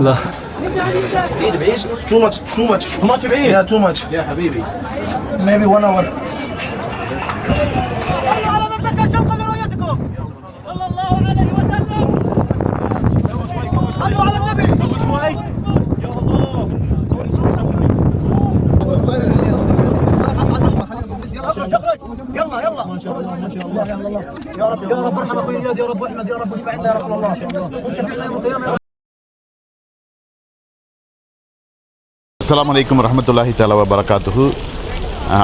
لا Too much. Too much بعيد. Yeah, too much. يا حبيبي. Maybe 1 hour. على مملكة شوقا لرؤيتكم صلى الله عليه وسلم. صلوا على النبي. يا الله. يلا يلا ما شاء الله ما شاء الله يا رب يا رب ارحم اخوي اياد يا رب واحمد يا رب واشفع عنا يا رسول الله وشفيعنا يوم القيامه. அஸ்ஸலாமு அலைக்கும் வரஹ்மத்துல்லாஹி தஆலா வபரகாத்துஹு.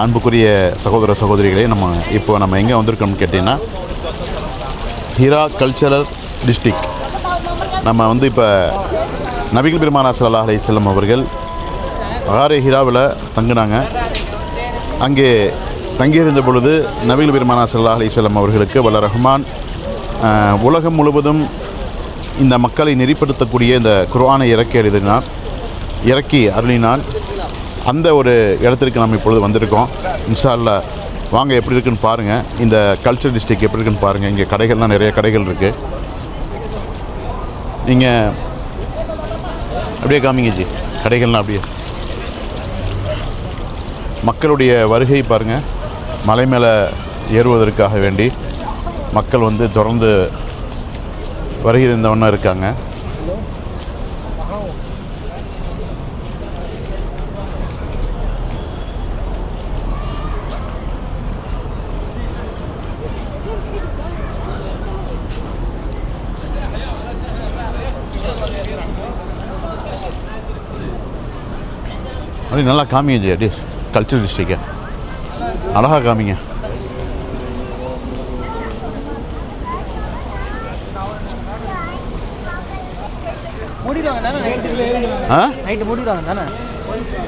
அன்புக்குரிய சகோதர சகோதரிகளே, நம்ம எங்கே வந்திருக்கோம்னு கேட்டிங்கன்னா ஹிரா கல்ச்சரல் டிஸ்ட்ரிக்ட். நம்ம இப்போ நபிகள் பெருமானார் ஸல்லல்லாஹு அலைஹி வஸல்லம் அவர்கள் ஆரே ஹிராவில் தங்கினாங்க. அங்கே தங்கியிருந்த பொழுது நபிகள் பெருமானார் ஸல்லல்லாஹு அலைஹி வஸல்லம் அவர்களுக்கு வல்ல ரஹ்மான் உலகம் முழுவதும் இந்த மக்களை நெறிப்படுத்தக்கூடிய இந்த குர்ஆனை இறக்கி அருளினான். அந்த ஒரு இடத்திற்கு நம்ம இப்பொழுது வந்திருக்கோம். இன்ஷா அல்லாஹ் வாங்க எப்படி இருக்குன்னு பாருங்கள். இந்த கல்ச்சர் டிஸ்ட்ரிக்ட் எப்படி இருக்குன்னு பாருங்கள். இங்கே கடைகள்லாம் நிறைய கடைகள் இருக்குது. நீங்கள் அப்படியே காமிங்க ஜி, கடைகள்லாம் அப்படியே. மக்களுடைய வருகை பாருங்கள். மலை மேலே ஏறுவதற்காக வேண்டி மக்கள் தொடர்ந்து வருகை தந்தவண்ணா இருக்காங்க. அப்படி நல்லா காமிங்க ஜி, அப்படியே கல்ச்சர் டிஸ்ட்ரிக்டை அழகாக காமிங்க.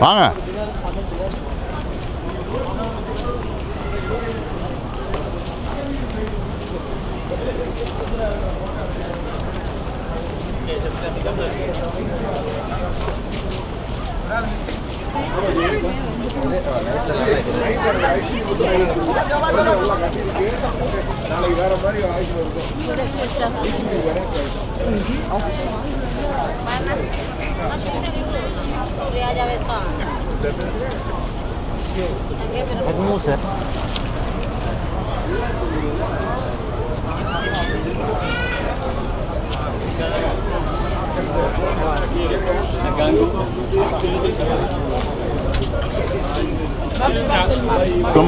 வாங்க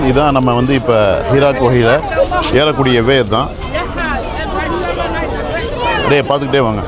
இதான் நம்ம இப்போ ஹீரா கோயிலில் ஏறக்கூடிய வே தான். அப்படியே பார்த்துக்கிட்டே வாங்க.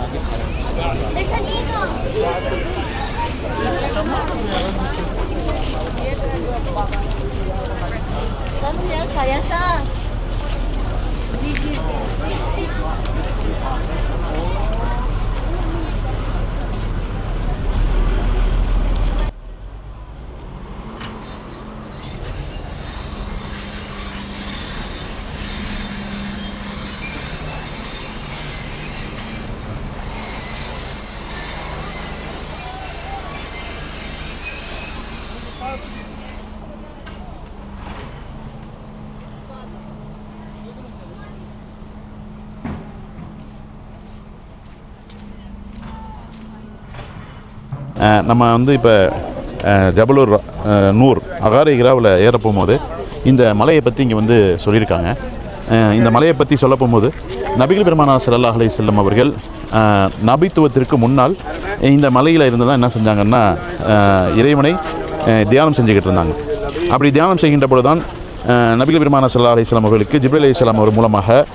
நம்ம இப்போ ஜபலுர் நூர் அகாரே ஹிராவில் ஏற போகும்போது இந்த மலையை பற்றி இங்கே சொல்லியிருக்காங்க. இந்த மலையை பற்றி சொல்ல போகும்போது நபிகள் பெருமானார் ஸல்லல்லாஹு அலைஹி வஸல்லம் அவர்கள் நபித்துவத்திற்கு முன்னால் இந்த மலையில் இருந்து தான் என்ன செஞ்சாங்கன்னா இறைவனை தியானம் செஞ்சுக்கிட்டு இருந்தாங்க. அப்படி தியானம் செய்கின்ற பொழுது தான் நபிகள் பெருமானார் ஸல்லல்லாஹு அலைஹி வஸல்லம் அவர்களுக்கு ஜிப்ரீல் அலைஹிஸ்ஸலாம் அவர் மூலமாக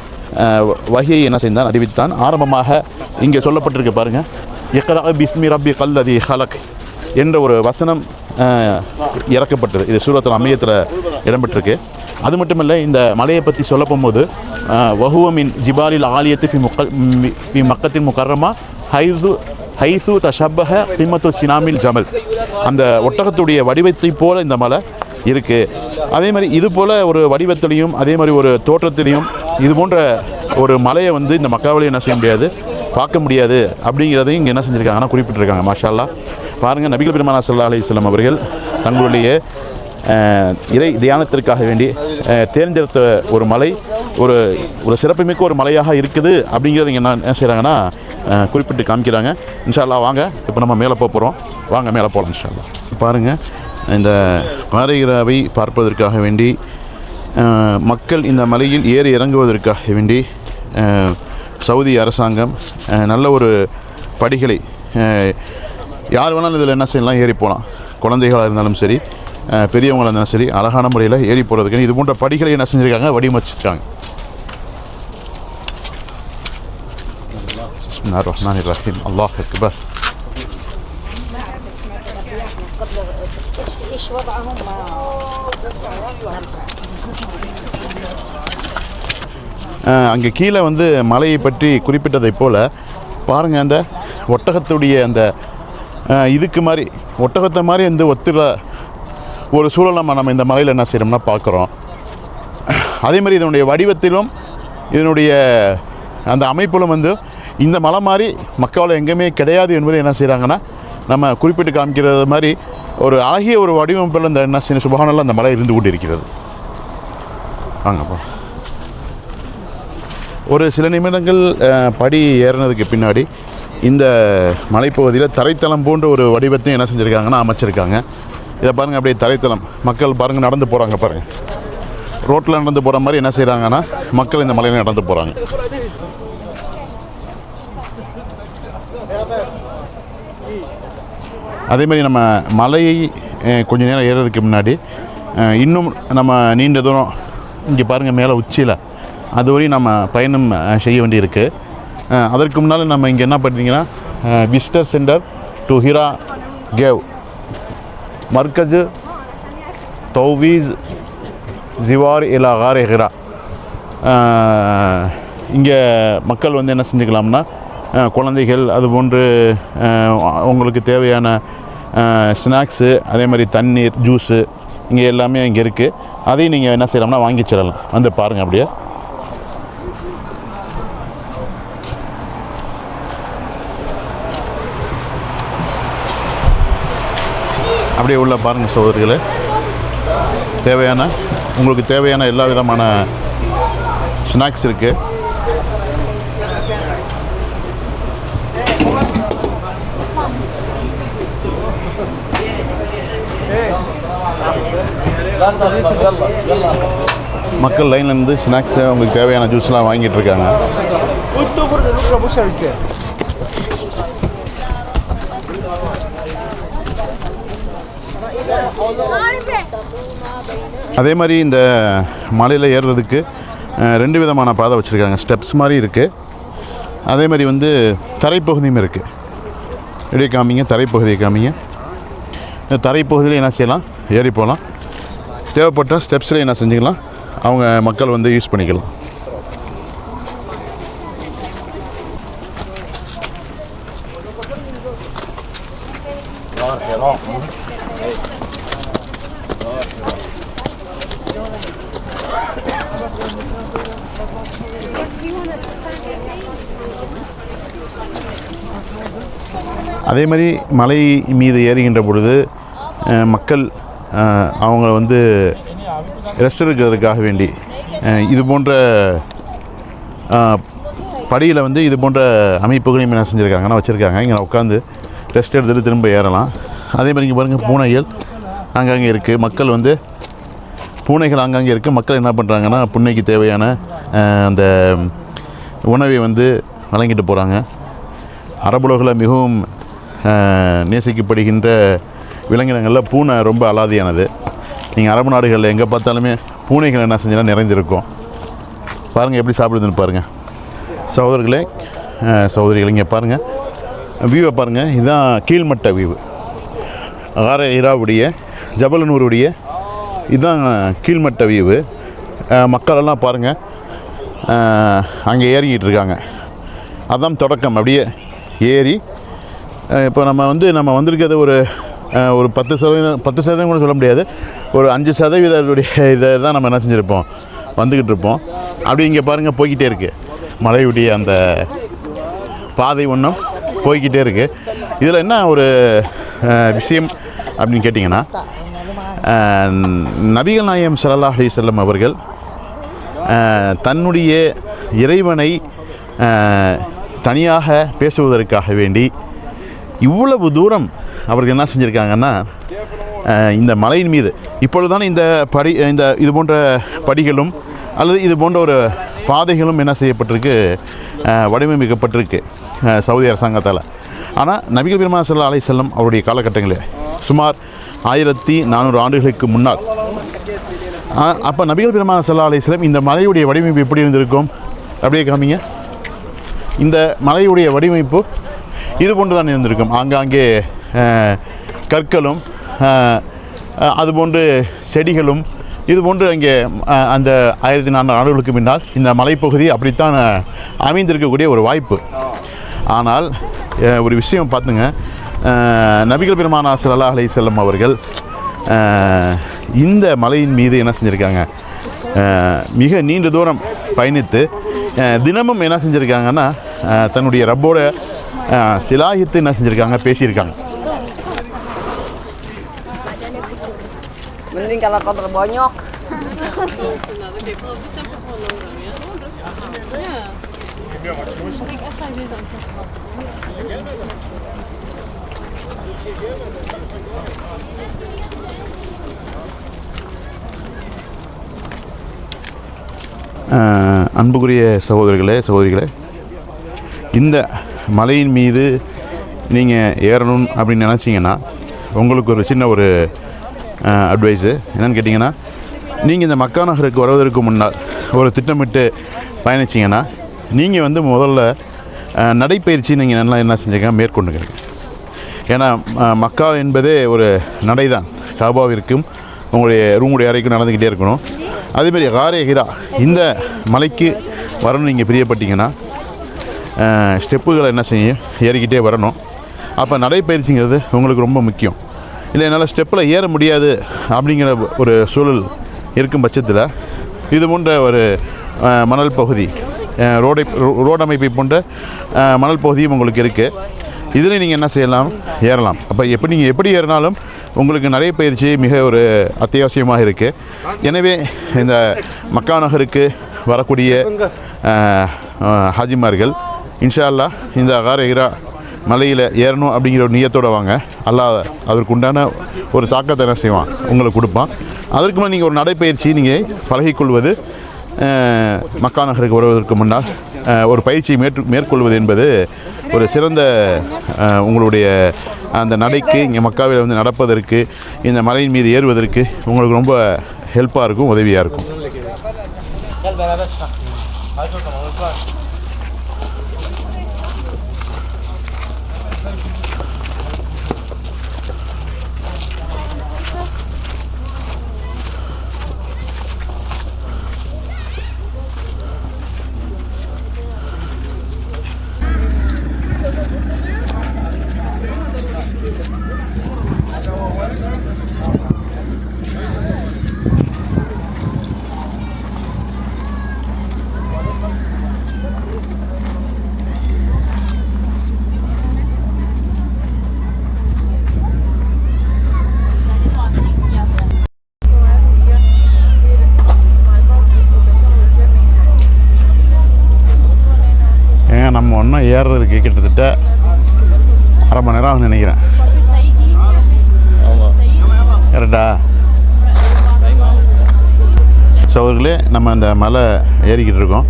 வஹியை என்ன செய்தான், அறிவித்தான். ஆரம்பமாக இங்கே சொல்லப்பட்டிருக்கு பாருங்கள், இக்ரா பிஸ்மி ரப்பி கல்லதி ஹலக் என்ற ஒரு வசனம் இறக்கப்பட்டது. இது சூரத்துல் அம்மியத்தில் இடம்பெற்றிருக்கு. அது மட்டுமல்ல, இந்த மலையை பற்றி சொல்ல போகும்போது வஹுவமின் ஜிபாலில் ஆலியத்து ஃபி மக்கத்தின் முகர்ரமா ஹைசு தஷப்பஹ கிம்மத்து சினாமில் ஜமல். அந்த ஒட்டகத்துடைய வடிவத்தை போல் இந்த மலை இருக்குது. அதே மாதிரி இது போல் ஒரு வடிவத்திலையும் அதே மாதிரி ஒரு தோற்றத்திலையும் இது போன்ற ஒரு மலையை இந்த மக்காவிலே என்ன செய்ய முடியாது, பார்க்க முடியாது அப்படிங்கிறதையும் இங்கே என்ன செஞ்சுருக்காங்கன்னா குறிப்பிட்டிருக்காங்க. மாஷா அல்லாஹ். பாருங்கள், நபிகள் பெருமானார் ஸல்லல்லாஹு அலைஹி வஸல்லம் அவர்கள் தங்களுடைய இறை தியானத்திற்காக வேண்டி தேர்ந்தெடுத்த ஒரு மலை ஒரு சிறப்புமிக்க ஒரு மலையாக இருக்குது அப்படிங்கிறது இங்கே என்ன செய்கிறாங்கன்னா குறிப்பிட்டு காமிக்கிறாங்க. இன்ஷா அல்லாஹ் வாங்க இப்போ நம்ம மேலே போகிறோம். வாங்க மேலே போகலாம் இன்ஷா அல்லாஹ். பாருங்கள், இந்த காரை ஹிராவை பார்ப்பதற்காக வேண்டி மக்கள் இந்த மலையில் ஏறி இறங்குவதற்காக வேண்டி சவுதி அரசாங்கம் நல்ல ஒரு படிகளை யார் வேணாலும் இதில் என்ன செய்யலாம், ஏறி போகலாம். குழந்தைகளாக இருந்தாலும் சரி, பெரியவங்களாக இருந்தாலும் சரி, அழகான முறையில் ஏறி போகிறதுக்கு இது போன்ற படிகளை என்ன செஞ்சுருக்காங்க, வடிவமைச்சிருக்காங்க. பிஸ்மில்லாஹிர் ரஹ்மானிர் ரஹீம். அல்லாஹ் அக்பர். அங்கே கீழே வந்து மலையை பற்றி குறிப்பிட்டதைப் போல் பாருங்கள், அந்த ஒட்டகத்துடைய அந்த இதுக்கு மாதிரி ஒட்டகத்தை மாதிரி வந்து ஒத்துற ஒரு சூழலை நம்ம இந்த மலையில் என்ன செய்கிறோம்னா பார்க்குறோம். அதே மாதிரி இதனுடைய வடிவத்திலும் இதனுடைய அந்த அமைப்பிலும் வந்து இந்த மலை மாதிரி மக்காவில் எங்கேயுமே கிடையாது என்பதை என்ன செய்கிறாங்கன்னா நம்ம குறிப்பிட்டு காமிக்கிறது மாதிரி ஒரு அழகிய ஒரு வடிவமைப்பில் இந்த என்ன செய்யணும் சுபஹானல்லாஹ் அந்த மலை இருந்து கொண்டு இருக்கிறது. வாங்கப்பா. ஒரு சில நிமிடங்கள் படி ஏறினதுக்கு பின்னாடி இந்த மலைப்பகுதியில் தரைத்தளம் போன்ற ஒரு வடிவத்தையும் என்ன செஞ்சுருக்காங்கன்னா அமைச்சிருக்காங்க. இதை பாருங்கள், அப்படியே தரைத்தளம். மக்கள் பாருங்கள் நடந்து போகிறாங்க. பாருங்கள், ரோட்டில் நடந்து போகிற மாதிரி என்ன செய்கிறாங்கன்னா மக்கள் இந்த மலையில் நடந்து போகிறாங்க. அதேமாதிரி நம்ம மலையை கொஞ்சம் நேரம் ஏறுறதுக்கு முன்னாடி இன்னும் நம்ம நீண்ட தூரம் இங்கே பாருங்கள் மேலே உச்சியில் அதுவரையும் நம்ம பயணம் செய்ய வேண்டியிருக்கு. அதற்கு முன்னால் நம்ம இங்கே என்ன பார்த்தீங்கன்னா visitor center to Hira cave மர்கஜ் தௌவீஸ் ஜிவார் இலா காரே ஹிரா. இங்கே மக்கள் வந்து என்ன செஞ்சுக்கலாம்னா குழந்தைகள் அதுபோன்று உங்களுக்கு தேவையான ஸ்நாக்ஸு, அதே மாதிரி தண்ணீர், ஜூஸு இங்கே எல்லாமே இங்கே இருக்குது. அதையும் நீங்கள் என்ன செய்யலாம்னா வாங்கிச்சிடலாம். வந்து பாருங்கள், அப்படியே அப்படியே உள்ள பாருங்கள் சகோதரிகளே. உங்களுக்கு தேவையான எல்லா விதமான ஸ்நாக்ஸ் இருக்குது. மக்கள் லைன்ல இருந்து ஸ்நாக்ஸ், உங்களுக்கு தேவையான ஜூஸ்லாம் வாங்கிட்டு இருக்காங்க. அதே மாதிரி இந்த மலையில் ஏறுறதுக்கு 2 விதமான பாதை வச்சுருக்காங்க. ஸ்டெப்ஸ் மாதிரி இருக்குது, அதே மாதிரி வந்து தரைப்பகுதியும் இருக்குது. அப்படியே காமிங்க, தரைப்பகுதியை காமிங்க. இந்த தரைப்பகுதியில் என்ன செய்யலாம், ஏறி போகலாம். தேவைப்பட்ட ஸ்டெப்ஸில் என்ன செஞ்சுக்கலாம், அவங்க மக்கள் வந்து யூஸ் பண்ணிக்கலாம். அதே மாதிரி மலை மீது ஏறுகின்ற பொழுது மக்கள் அவங்க வந்து ரெஸ்ட் எடுக்கிறதுக்காக வேண்டி இது போன்ற படியில் வந்து இது போன்ற அமைப்புகளையும் என்ன செஞ்சுருக்காங்கன்னா வச்சுருக்காங்க. இங்கே உட்காந்து ரெஸ்ட் எடுத்துகிட்டு திரும்ப ஏறலாம். அதே மாதிரி இங்கே பாருங்கள், பூனைகள் அங்கங்கே இருக்குது. மக்கள் வந்து பூனைகள் அங்கங்கே இருக்குது. மக்கள் என்ன பண்ணுறாங்கன்னா பூனைக்கு தேவையான அந்த உணவை வந்து வழங்கிட்டு போகிறாங்க. அரபுலகில் மிகவும் நேசிக்கப்படுகின்ற விலங்கினங்களில் பூனை ரொம்ப அலாதியானது. நீங்கள் அரபு நாடுகளில் எங்கே பார்த்தாலுமே பூனைகள் என்ன செஞ்சாலும் நிறைந்திருக்கும். பாருங்கள் எப்படி சாப்பிடுதுன்னு பாருங்கள் சகோதரர்களே, சகோதரிகள். இங்கே பாருங்கள், வியூவை பாருங்கள். இதுதான் கீழ்மட்ட வியூவு. காரை ஹிராவுடைய ஜபலனூருடைய இதுதான் கீழ்மட்ட வியூவு. மக்களெல்லாம் பாருங்கள் அங்கே ஏறிக்கிட்டு இருக்காங்க. அதுதான் தொடக்கம். அப்படியே ஏறி இப்போ நம்ம வந்திருக்கிறது ஒரு 10% கூட சொல்ல முடியாது, ஒரு 5% இதை தான் நம்ம என்ன செஞ்சுருப்போம், வந்துக்கிட்டு இருப்போம். அப்படி இங்கே பாருங்கள் போய்கிட்டே இருக்குது. மலையுடைய அந்த பாதை ஒன்றும் போய்கிட்டே இருக்குது. இதில் என்ன ஒரு விஷயம் அப்படின்னு கேட்டிங்கன்னா, நபிகள் நாயகம் ஸல்லல்லாஹு அலைஹி வஸல்லம் அவர்கள் தன்னுடைய இறைவனை தனியாக பேசுவதற்காக வேண்டி இவ்வளவு தூரம் அவர்கள் என்ன செஞ்சுருக்காங்கன்னா இந்த மலையின் மீது இப்பொழுதுதான் இந்த இது போன்ற படிகளும் அல்லது இது போன்ற ஒரு பாதைகளும் என்ன செய்யப்பட்டிருக்கு, வடிவமைக்கப்பட்டிருக்கு சவுதி அரசாங்கத்தால். ஆனால் நபிகள் பெருமானார் ஸல்லல்லாஹு அலைஹி வஸல்லம் அவருடைய காலகட்டங்களில் சுமார் 1400 ஆண்டுகளுக்கு முன்னால் அப்போ நபிகள் பெருமானார் ஸல்லல்லாஹு அலைஹி வஸல்லம் இந்த மலையுடைய வடிவமைப்பு எப்படி இருந்திருக்கும்? அப்படியே காமிங்க. இந்த மலையுடைய வடிவமைப்பு இது போன்று தான் இருந்திருக்கும். ஆங்காங்கே கற்களும் அதுபோன்று செடிகளும் இது போன்று அங்கே அந்த 1400 ஆண்டுகளுக்கு பின்னால் இந்த மலைப்பகுதி அப்படித்தான் அமைந்திருக்கக்கூடிய ஒரு வாய்ப்பு. ஆனால் ஒரு விஷயம் பார்த்துங்க, நபிகள் பெருமானார் ஸல்லல்லாஹு அலைஹி வஸல்லம் அவர்கள் இந்த மலையின் மீது என்ன செஞ்சுருக்காங்க, மிக நீண்ட தூரம் பயணித்து தினமும் என்ன செஞ்சுருக்காங்கன்னா தன்னுடைய ரப்போட சிலாகித்து என்ன செஞ்சுருக்காங்க, பேசியிருக்காங்க. Mending kalau kau terbonyok. அன்புக்குரிய சகோதரிகளே, இந்த மலையின் மீது நீங்கள் ஏறணும் அப்படின்னு நினச்சிங்கன்னா உங்களுக்கு ஒரு சின்ன ஒரு அட்வைஸு என்னென்னு கேட்டிங்கன்னா, நீங்கள் இந்த மக்கா நகருக்கு வருவதற்கு முன்னால் ஒரு திட்டமிட்டு பயணிச்சிங்கன்னா நீங்கள் முதல்ல நடைப்பயிற்சி நீங்கள் நல்லா என்ன செஞ்சுங்க, மேற்கொண்டுக்கிறீங்க. ஏன்னா மக்கா என்பதே ஒரு நடை தான். காபாவிற்கும் உங்களுடைய ரூமுடைய அறைக்கும் நடந்துக்கிட்டே இருக்கணும். அதேமாதிரி காரே ஹிரா இந்த மலைக்கு வரணும் நீங்கள் பிரியப்பட்டீங்கன்னா ஸ்டெப்புகளை என்ன செய்யும், ஏறிக்கிட்டே வரணும். அப்போ நடைப்பயிற்சிங்கிறது உங்களுக்கு ரொம்ப முக்கியம். இல்லை என்னால் ஸ்டெப்பில் ஏற முடியாது அப்படிங்கிற ஒரு சூழல் இருக்கும் பட்சத்தில் இது போன்ற ஒரு மணல் பகுதி, ரோடமைப்பை போன்ற மணல் பகுதியும் உங்களுக்கு இருக்குது. இதில் நீங்கள் என்ன செய்யலாம், ஏறலாம். அப்போ நீங்கள் எப்படி ஏறினாலும் உங்களுக்கு நிறைய பயிற்சி மிக ஒரு அத்தியாவசியமாக இருக்குது. எனவே இந்த மக்கா நகருக்கு வரக்கூடிய ஹாஜிமார்கள் இன்ஷா அல்லாஹ் இந்த காரே ஹிரா மலையில் ஏறணும் அப்படிங்கிற ஒரு நியத்தோடு வாங்க. அல்லாஹ் அதற்கு உண்டான ஒரு தாக்கத்தை என்ன செய்வான், உங்களுக்கு கொடுப்பான். அதற்கு முன்னாடி நீங்கள் ஒரு நடைப்பயிற்சி நீங்கள் பழகிக்கொள்வது, மக்கா நகருக்கு வருவதற்கு முன்னால் ஒரு பயிற்சியை மேற்கொள்வது என்பது ஒரு சிறந்த உங்களுடைய அந்த நடைக்கு இங்கே மக்காவில் நடப்பதற்கு, இந்த மலையின் மீது ஏறுவதற்கு உங்களுக்கு ரொம்ப ஹெல்ப்பாக இருக்கும், உதவியாக இருக்கும். நம்ம ஒன்றும் ஏறுறதுக்கு கிட்டத்தட்ட அரை மணி நேரம் ஆகும் நினைக்கிறேன். கரெக்டா சகோதரர்களே? நம்ம அந்த மலை ஏறிக்கிட்டு இருக்கோம்.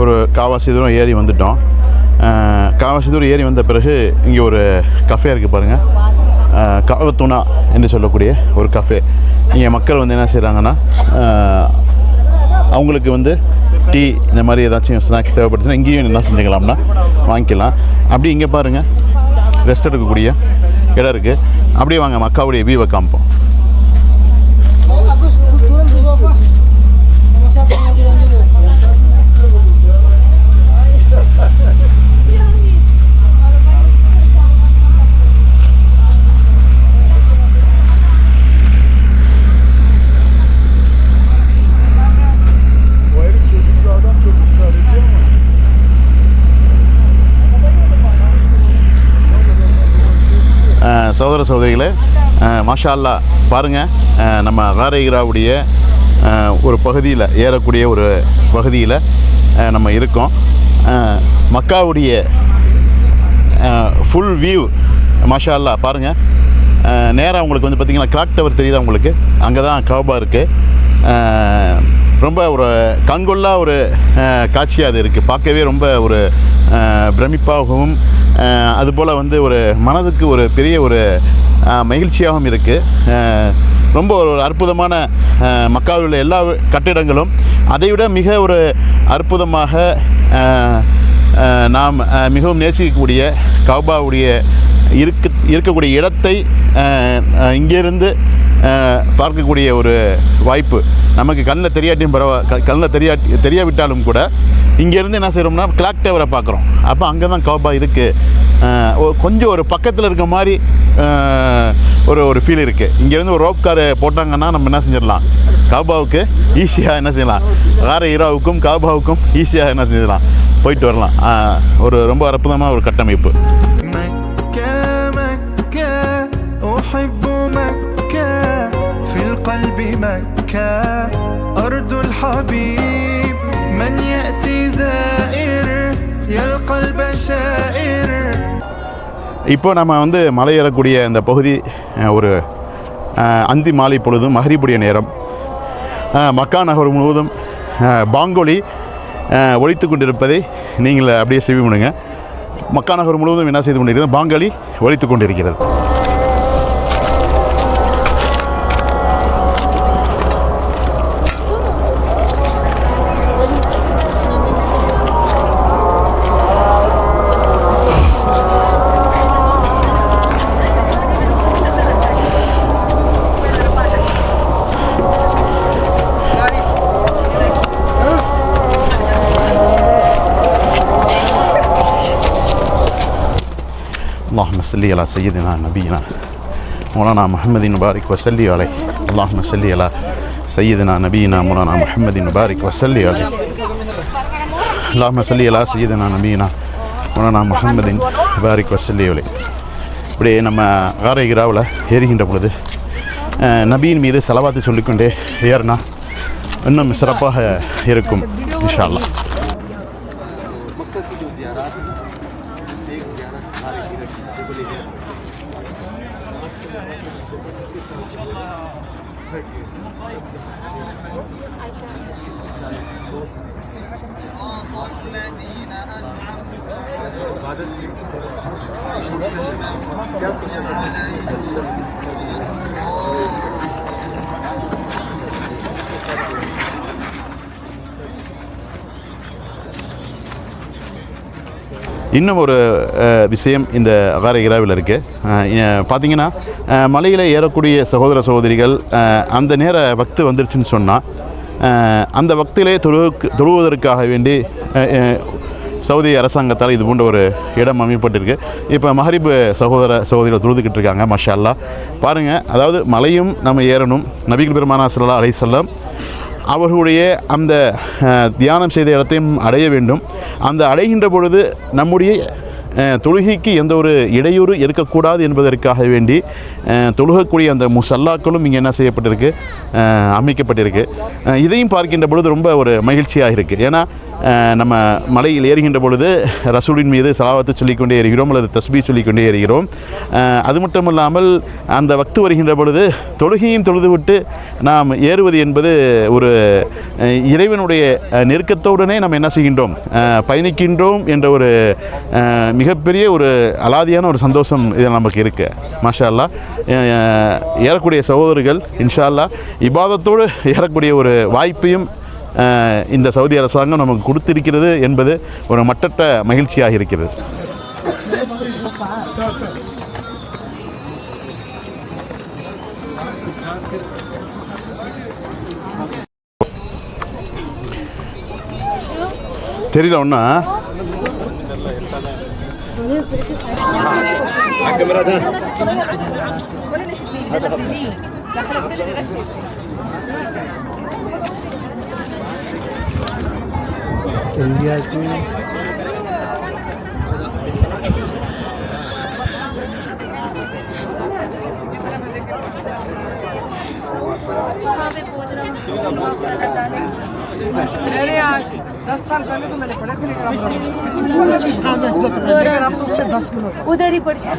ஒரு காவாசி தூரம் ஏறி வந்துட்டோம். காவாசி தூரம் ஏறி வந்த பிறகு இங்கே ஒரு கஃபே இருக்குது பாருங்கள், காவத்துனா என்று சொல்லக்கூடிய ஒரு கஃபே. இங்கே மக்கள் என்ன செய்கிறாங்கன்னா, அவங்களுக்கு டீ இந்த மாதிரி ஏதாச்சும் ஸ்நாக்ஸ் தேவைப்படுச்சுன்னா இங்கேயும் என்ன செஞ்சுக்கலாம்னா வாங்கிக்கலாம். அப்படி இங்கே பாருங்கள், ரெஸ்ட் எடுக்கக்கூடிய இடம் இருக்குது. அப்படியே வாங்க மக்காவுடைய வியூவை காமிப்போம். சகோதர சகோதரிகளே, மாஷா அல்லாஹ் பாருங்கள், நம்ம காரே ஹிராவுடைய ஒரு பகுதியில் ஏறக்கூடிய ஒரு பகுதியில் நம்ம இருக்கோம். மக்காவுடைய ஃபுல் வியூ மாஷா அல்லாஹ். பாருங்கள், நேராக உங்களுக்கு வந்து பார்த்திங்கன்னா கிளாக் டவர் தெரியுதா உங்களுக்கு? அங்கே தான் கஅபா இருக்குது. ரொம்ப ஒரு கண்கொள்ளா ஒரு காட்சியாக அது இருக்குது. பார்க்கவே ரொம்ப ஒரு பிரமிப்பாகவும் அதுபோல் வந்து ஒரு மனதுக்கு ஒரு பெரிய ஒரு மகிழ்ச்சியாகவும் இருக்குது. ரொம்ப ஒரு அற்புதமான மக்காவில் உள்ள எல்லா கட்டிடங்களும் அதைவிட மிக ஒரு அற்புதமாக நாம் மிகவும் நேசிக்கக்கூடிய கஅபாவுடைய இருக்கக்கூடிய இடத்தை இங்கேருந்து பார்க்கக்கூடிய ஒரு வாய்ப்பு நமக்கு கண்ணில் தெரியாட்டியும் தெரியாவிட்டாலும் கூட இங்கேருந்து என்ன செய்கிறோம்னா கிளாக் டவரை பார்க்குறோம். அப்போ அங்கே தான் கஅபா இருக்குது. கொஞ்சம் ஒரு பக்கத்தில் இருக்க மாதிரி ஒரு ஃபீல் இருக்குது. இங்கேருந்து ஒரு ரோப் கார் போட்டாங்கன்னா நம்ம என்ன செஞ்சிடலாம், கஅபாவுக்கு ஈஸியாக என்ன செய்யலாம், கார ஹீராவுக்கும் கஅபாவுக்கும் ஈஸியாக என்ன செஞ்சிடலாம், போயிட்டு வரலாம். ஒரு ரொம்ப அற்புதமான ஒரு கட்டமைப்பு. قلب مكة أرض الحبيب من يأتي زائر يلقى البشائر. இப்போ நம்ம வந்து மலையேறக்கூடிய இந்த பகுதி ஒரு அந்தி மாலை பொழுதும் மஹ்ரிபுடைய நேரம். மக்கா நகர் முழுவதும் பாங்கொலி ஒலித்து கொண்டிருப்பதை நீங்கள் அப்படியே செவி பண்ணுங்க. மக்கா நகர் முழுவதும் என்ன செய்து கொண்டிருக்கிறது, பாங்கொலி ஒலித்து கொண்டிருக்கிறது. اللهم صل على سيدنا نبينا مولانا محمد وبارك وسلم عليه. اللهم صل على سيدنا نبينا مولانا محمد وبارك وسلم عليه. اللهم صل على سيدنا نبينا مولانا محمد وبارك وسلم عليه. இப்படியே நம்ம காரை ஹிராவில் ஏறுகின்ற பொழுது நபியின் மீது ஸலவாத்து சொல்லிக்கொண்டே ஏறினா இன்னும் சிறப்பாக இருக்கும் இன்ஷா அல்லாஹ். இன்னும் ஒரு விஷயம் இந்த காரை ஹிராவில் இருக்குது. பார்த்திங்கன்னா மலையில் ஏறக்கூடிய சகோதர சகோதரிகள் அந்த நேர வக்து வந்துருச்சுன்னு சொன்னால் அந்த வக்திலே தொழுவதற்காக வேண்டி சவுதி அரசாங்கத்தால் இது போன்ற ஒரு இடம் அமைப்பட்டிருக்கு. இப்போ மஹ்ரிப் சகோதர சகோதரிகள் தொழுதுகிட்டு இருக்காங்க. மாஷா அல்லாஹ். பாருங்கள், அதாவது மலையும் நம்ம ஏறணும். நபிகள் பெருமானார் ஸல்லல்லாஹு அலைஹி வஸல்லம் அவர்களுடைய அந்த தியானம் செய்த இடத்தையும் அடைய வேண்டும். அந்த அடைகின்ற பொழுது நம்முடைய தொழுகைக்கு எந்த ஒரு இடையூறு இருக்கக்கூடாது என்பதற்காக வேண்டி தொழுகக்கூடிய அந்த முசல்லாக்களும் இங்கே என்ன செய்யப்பட்டிருக்கு, அமைக்கப்பட்டிருக்கு. இதையும் பார்க்கின்ற பொழுது ரொம்ப ஒரு மகிழ்ச்சியாக இருக்குது. ஏன்னா நம்ம மலையில் ஏறுகின்ற பொழுது ரசூலின் மீது ஸலவாத்து சொல்லிக்கொண்டே ஏறுகிறோம் அல்லது தஸ்பீ சொல்லிக்கொண்டே ஏறுகிறோம். அது மட்டும் இல்லாமல் அந்த வக்து வருகின்ற பொழுது தொழுகையும் தொழுதுவிட்டு நாம் ஏறுவது என்பது ஒரு இறைவனுடைய நெருக்கத்தோடனே நம்ம என்ன செய்கின்றோம், பயணிக்கின்றோம் என்ற ஒரு மிகப்பெரிய ஒரு அலாதியான ஒரு சந்தோஷம் இதில் நமக்கு இருக்குது. மாஷா அல்லாஹ். ஏறக்கூடிய சகோதரர்கள் இன்ஷா அல்லாஹ் இபாதத்தோடு ஏறக்கூடிய ஒரு வாய்ப்பையும் இந்த சவுதி அரசாங்கம் நமக்கு கொடுத்திருக்கிறது என்பது ஒரு மட்டற்ற மகிழ்ச்சியாக இருக்கிறது. தெரியல ஒன்றா अरे यार उधर ही पड़ गया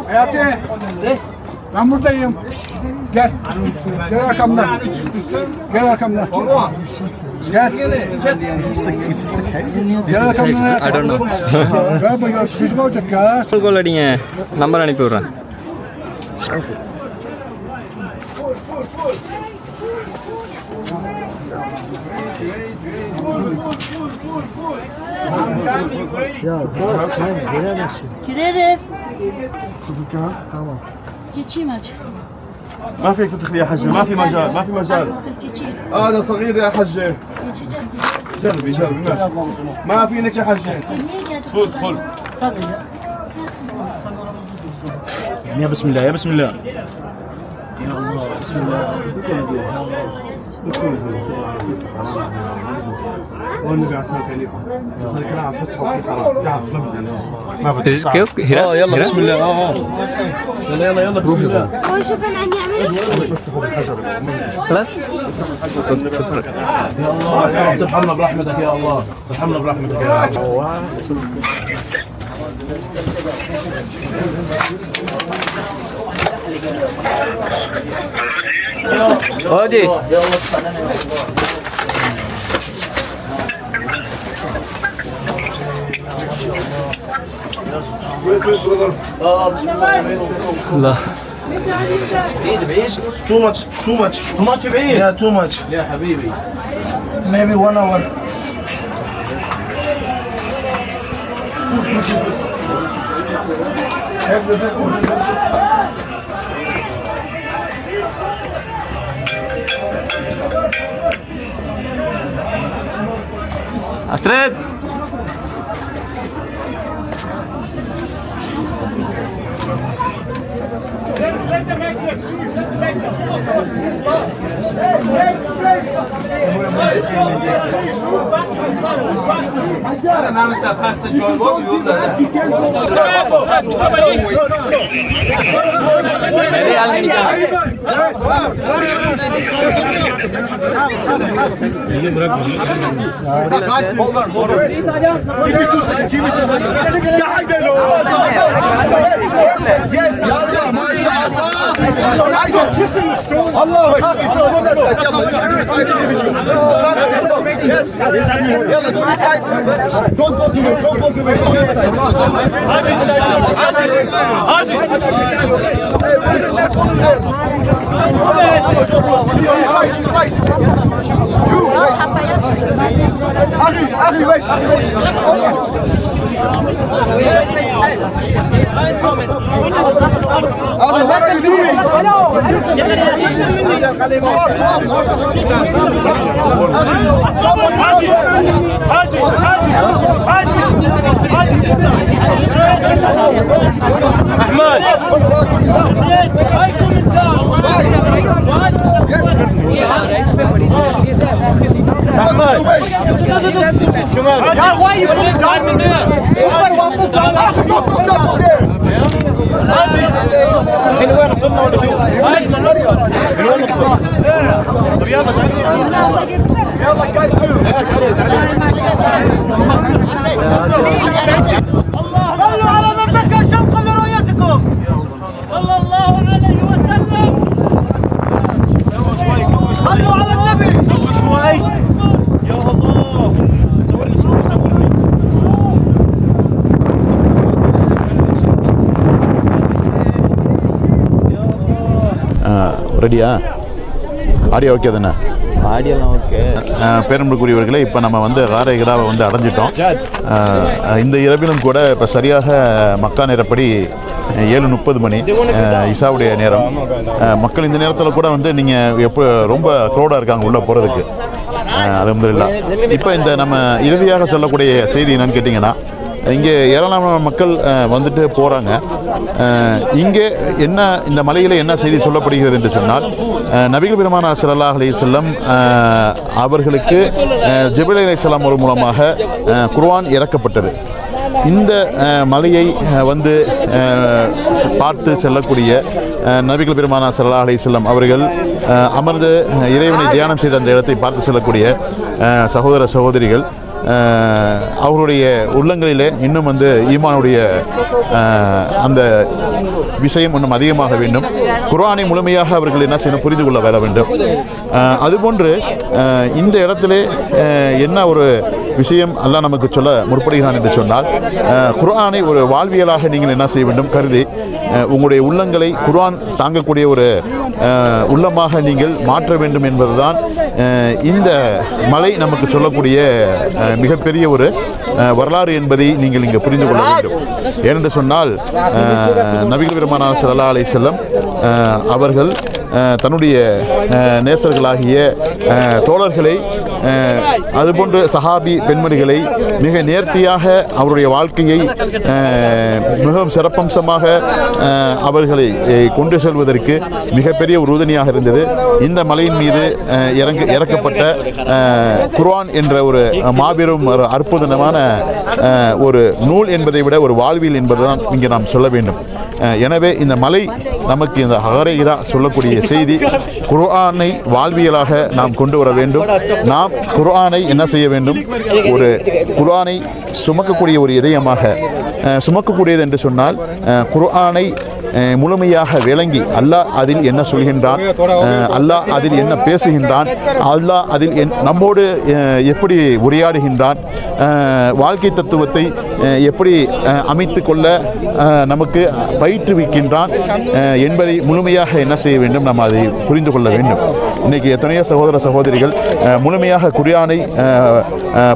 Hayati, ben buradayım. Gel. Gel arkamdan. Gel arkamdan. Gel. Gel arkamdan. I don't know. Ver bakayım, küçük olacak ya. கோல் அடிங்க நம்பர் அனுப்பி விட்றேன் Giderim. Tamam. Geçeyim acı. ما فيك تدخلي يا حجة، ما في مجال، ما في مجال. Kız geçeyim. هذا صغير يا حجة. Geçeceğim. جربي جربي ما فينك يا حجة. Niye geldin? فل فل. يا بسم الله يا بسم الله. يا الله بسم الله. والنبي على السلامة عليكم. الكلام بس حكي حرام. يا السلامة. ما بدي. كيف هنا يلا بسم الله. يلا يلا يلا بسم الله. O şu ben anne خلاص يا الله يا رب ترحمنا برحمتك يا الله، ترحمنا برحمتك يا الله. ஓஜி الله Too much, too much. Too much بعيد. Yeah, too much. يا حبيبي. Maybe 1 hour. أسرد صلوا على من بكى شوقا لرؤيتكم صلى الله عليه وسلم صلوا على النبي شوي يا الله صورني صورني ரெடியா? Audio okay தானே? ஆடியோலாம் okay. பேரன்புக்குரியவர்களே, இப்போ நம்ம வந்து காரை கிராவை வந்து அடைஞ்சிட்டோம். இந்த இரவிலும் கூட இப்போ சரியாக மக்கா நேரப்படி 7:30 மணி இசாவுடைய நேரம். மக்கள் இந்த நேரத்தில் கூட வந்து நீங்கள் எப்போ ரொம்ப க்ரௌடாக இருக்காங்க உள்ளே போகிறதுக்கு. அல்ஹம்துலில்லாஹ். இப்போ இந்த நம்ம இறுதியாக சொல்லக்கூடிய செய்தி என்னன்னு கேட்டிங்கன்னா, இங்கே ஏராளமான மக்கள் வந்துட்டு போகிறாங்க. இங்கே என்ன இந்த மலையில் என்ன செய்தி சொல்லப்படுகிறது என்று சொன்னால், நபிகள் பெருமானார் ஸல்லல்லாஹு அலைஹி வஸல்லம் அவர்களுக்கு ஜிப்ரீல் அலைஹிஸ்ஸலாம் ஒரு மூலமாக குர்ஆன் இறக்கப்பட்டது. இந்த மலையை வந்து பார்த்து செல்லக்கூடிய நபிகள் பெருமானார் ஸல்லல்லாஹு அலைஹி வஸல்லம் அவர்கள் அமர்ந்து இறைவனை தியானம் செய்த அந்த இடத்தை பார்த்து செல்லக்கூடிய சகோதர சகோதரிகள் அவருடைய உள்ளங்களிலே இன்னும் வந்து ஈமானுடைய அந்த விஷயம் இன்னும் அதிகமாக வேண்டும். குர்ஆனை முழுமையாக அவர்கள் என்ன செய்யணும், புரிந்து கொள்ள வர வேண்டும். அதுபோன்று இந்த இடத்திலே என்ன ஒரு விஷயம் அல்லாஹ் நமக்கு சொல்ல முற்படுகிறான் என்று சொன்னால், குர்ஆனை ஒரு வாழ்வியலாக நீங்கள் என்ன செய்ய வேண்டும் கருதி உங்களுடைய உள்ளங்களை குர்ஆன் தாங்கக்கூடிய ஒரு உள்ளமாக நீங்கள் மாற்ற வேண்டும் என்பதுதான் இந்த மலை நமக்கு சொல்லக்கூடிய மிகப்பெரிய ஒரு வரலாறு என்பதை நீங்கள் இங்கே புரிந்து கொள்ள வேண்டும். ஏனென்று சொன்னால், நபிகள் பெருமானார் ஸல்லல்லாஹு அலைஹி வஸல்லம் அவர்கள் தன்னுடைய நேசர்களாகிய தோழர்களை அதுபோன்று சஹாபி பெண்மணிகளை மிக நேர்த்தியாக அவருடைய வாழ்க்கையை மிகவும் சிறப்பம்சமாக அவர்களை கொண்டு செல்வதற்கு மிகப்பெரிய ஒரு உறுதுணையாக இருந்தது. இந்த மலையின் மீது இறக்கப்பட்ட குர்ஆன் என்ற ஒரு மாபெரும் ஒரு அற்புதமான ஒரு நூல் என்பதை விட ஒரு வாழ்வியல் என்பதுதான் இங்கே நாம் சொல்ல வேண்டும். எனவே இந்த மலை நமக்கு இந்த ஹகாரே ஹிரா சொல்லக்கூடிய செய்தி, குர்ஆனை வாழ்வியலாக நாம் கொண்டு வர வேண்டும். நாம் குர்ஆனை என்ன செய்ய வேண்டும், ஒரு குர்ஆனை சுமக்கக்கூடிய ஒரு இதயமாக சுமக்கக்கூடியது என்று சொன்னால், குர்ஆனை முழுமையாக விளங்கி அல்லாஹ் அதில் என்ன சொல்கின்றான், அல்லாஹ் அதில் என்ன பேசுகின்றான், அல்லாஹ் அதில் நம்மோடு எப்படி உரையாடுகின்றான், வாழ்க்கை தத்துவத்தை எப்படி அமைத்து கொள்ள நமக்கு பயிற்றுவிக்கின்றான் என்பதை முழுமையாக என்ன செய்ய வேண்டும், நாம் அதை புரிந்து கொள்ள வேண்டும். இன்றைக்கி எத்தனையோ சகோதர சகோதரிகள் முழுமையாக குர்ஆனை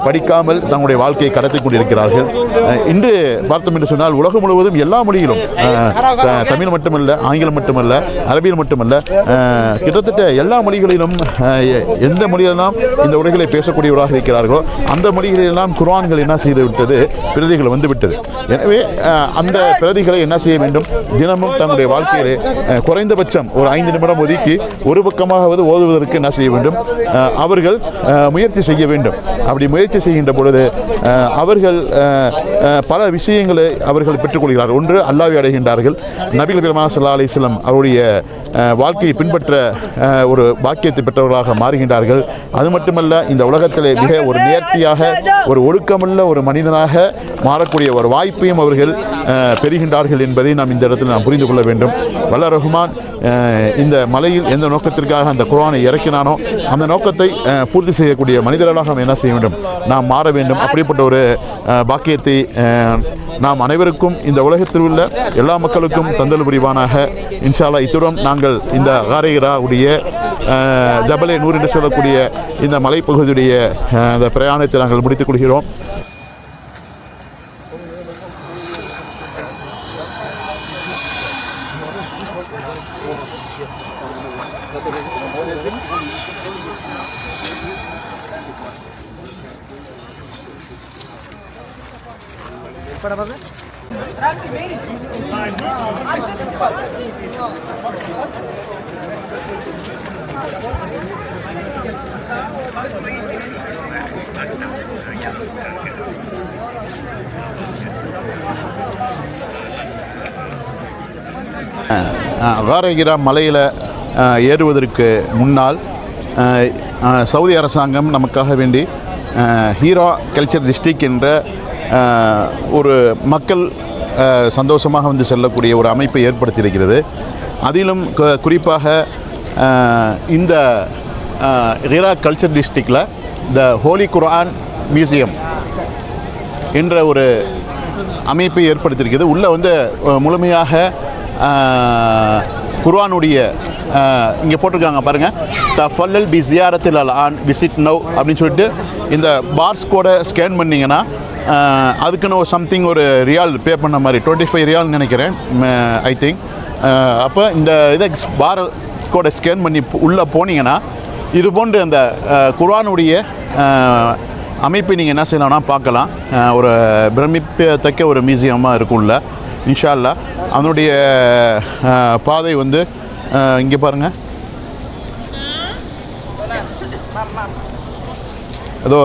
படிக்காமல் தங்களுடைய வாழ்க்கையை கடத்தி கொண்டிருக்கிறார்கள். இன்று பார்த்தோம் என்று சொன்னால், உலகம் முழுவதும் எல்லா மொழியிலும், தமிழ் மட்டுமல்ல, ஆங்கிலம் மட்டுமல்ல, அரபியில் மட்டுமல்ல, கிட்டத்தட்ட எல்லா மொழிகளிலும் எந்த மொழியெல்லாம் இந்த உலகிலே பேசக்கூடியவராக இருக்கிறார்களோ அந்த மொழிகளெல்லாம் குர்ஆன்கள் என்ன செய்து விட்டது, பிரதிகள் வந்துவிட்டது. எனவே அந்த பிரதிகளை என்ன செய்ய வேண்டும், தினமும் தங்களுடைய வாழ்க்கையிலே குறைந்தபட்சம் ஒரு 5 நிமிடம் ஒதுக்கி ஒரு பக்கமாகவது ஓதுவதற்கு என்ன செய்ய வேண்டும், அவர்கள் முயற்சி செய்ய வேண்டும். அப்படி முயற்சி செய்கின்ற பொழுது அவர்கள் பல விஷயங்களை அவர்கள் பெற்றுக்கொள்கிறார்கள். ஒன்று, அல்லாஹ்வை அடைகின்றார்கள். நபிகள் பெருமானார் ஸல்லல்லாஹு அலைஹி வஸல்லம் அவருடைய வாழ்க்கையை பின்பற்ற ஒரு பாக்கியத்தை பெற்றவர்களாக மாறுகின்றார்கள். அது மட்டுமல்ல, இந்த உலகத்திலே மிக ஒரு நேர்த்தியாக ஒரு ஒழுக்கமுள்ள ஒரு மனிதனாக மாறக்கூடிய ஒரு வாய்ப்பையும் அவர்கள் பெறுகின்றார்கள் என்பதை நாம் இந்த இடத்தில் நாம் புரிந்து கொள்ள வேண்டும். வல்ல ரஹ்மான் இந்த மலையில் எந்த நோக்கத்திற்காக அந்த குர்ஆனை இறக்கினானோ அந்த நோக்கத்தை பூர்த்தி செய்யக்கூடிய மனிதர்களாக நாம் என்ன செய்ய வேண்டும், நாம் மாற வேண்டும். அப்படிப்பட்ட ஒரு பாக்கியத்தை நாம் அனைவருக்கும் இந்த உலகத்தில் உள்ள எல்லா மக்களுக்கும் தந்தல் புரிவானாக. இன்ஷா அல்லாஹ். இத்துடன் நாங்கள் இந்த ஹகாரே ஹிரா உடைய ஜபலே நூர் என்று சொல்லக்கூடிய இந்த மலைப்பகுதியுடைய அந்த பிரயாணத்தை நாங்கள் முடித்துக் கொள்கிறோம். ஹகாரே ஹிரா மலையில் ஏறுவதற்கு முன்னால் சவுதி அரசாங்கம் நமக்காக வேண்டி ஹீரா கல்ச்சர் டிஸ்ட்ரிக்ட் என்ற ஒரு மக்கள் சந்தோஷமாக வந்து செல்லக்கூடிய ஒரு அமைப்பை ஏற்படுத்தியிருக்கிறது. அதிலும் குறிப்பாக இந்த ஹீரா கல்ச்சர் டிஸ்ட்ரிக்டில் த ஹோலி குர்ஆன் மியூசியம் என்ற ஒரு அமைப்பை ஏற்படுத்தியிருக்கிறது. உள்ளே வந்து முழுமையாக குர்ஆனுடைய இங்கே போட்டிருக்காங்க பாருங்கள், தஃபல்லல் பி ஜியாரத்தில் அல் ஆன் விசிட் நவ் அப்படின்னு சொல்லிட்டு இந்த பார்ஸ் கோடை ஸ்கேன் பண்ணிங்கன்னா அதுக்குன்னு ஒரு சம்திங் ஒரு ரியால் பே பண்ண மாதிரி 25 ரியால்னு நினைக்கிறேன் ஐ திங்க். அப்போ இந்த இதை பார் கோடை ஸ்கேன் பண்ணி உள்ளே போனீங்கன்னா இது போன்று அந்த குர்ஆனுடைய அமைப்பை நீங்கள் என்ன செய்யலாம்னா பார்க்கலாம். ஒரு பிரமிப்பத்தக்க ஒரு மியூசியமாக இருக்கும்ல இன்ஷா அல்லாஹ். அதனுடைய பாதை வந்து இங்கே பாருங்கள், ஏதோ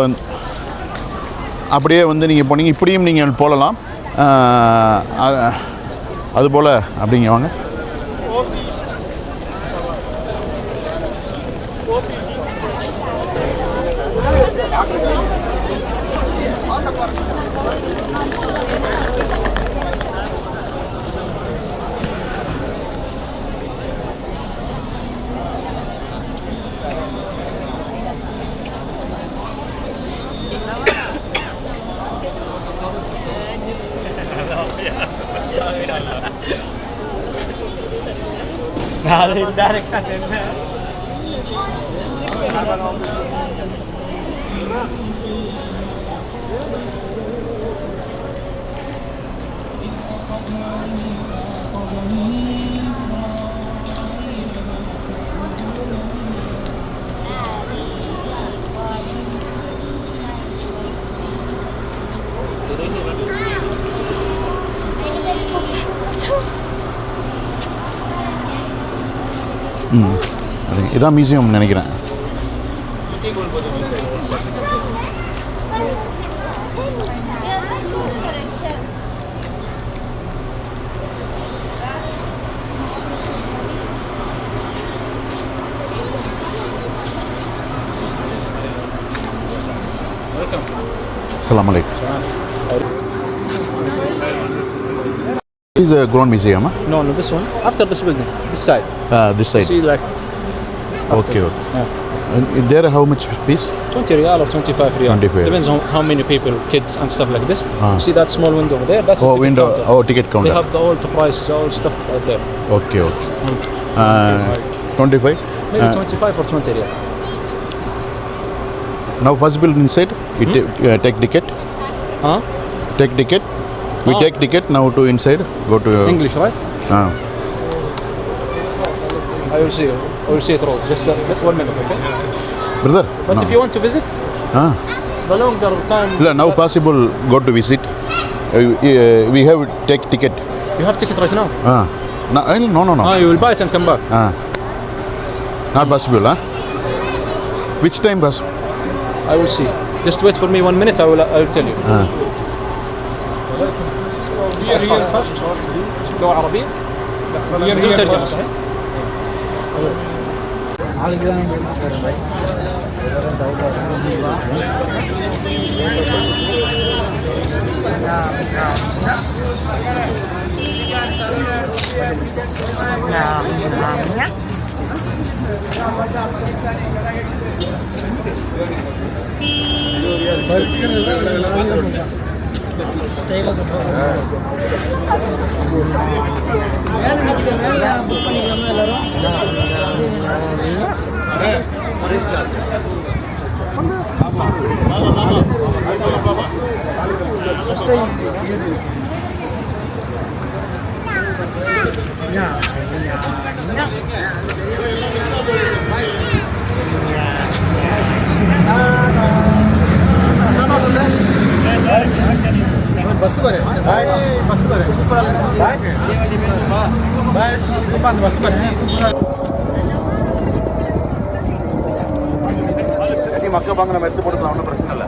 அப்படியே வந்து நீங்கள் போனீங்க, இப்படியும் நீங்கள் போகலாம். அதுபோல் அப்படிங்க வாங்க. இதான் மியூசியம் நினைக்கிறேன். Assalamu alaikum. This is a grown museum, huh? No, this one. After this building, this side. This side. See, like. Okay. Yeah. There how much piece? 20 riyal or 25 riyal. 25. Depends on how many people, kids and stuff like this. Ah. See that small window over there? That's the ticket Window. counter. Ticket counter. They have all the prices, all stuff right there. Okay. 25. Maybe 25 or 20 riyal. Now possible inside. We take ticket. Huh? Take ticket. We take ticket now to inside. Go to English, right? I will see. I will see it all. Just 1 minute, okay? Brother. But if you want to visit, the longer time. Now possible go to visit. We have take ticket. You have ticket right now. No. You will buy it and come back. Not possible, huh? Which time possible? I will see. Just wait for me 1 minute. I will tell you. We are here first. لغة عربية؟ We are here first. மக்கள் வாங்க நம்ம எடுத்து போட்டுக்கலாம், ஒன்றும் பிரச்சனை இல்லை.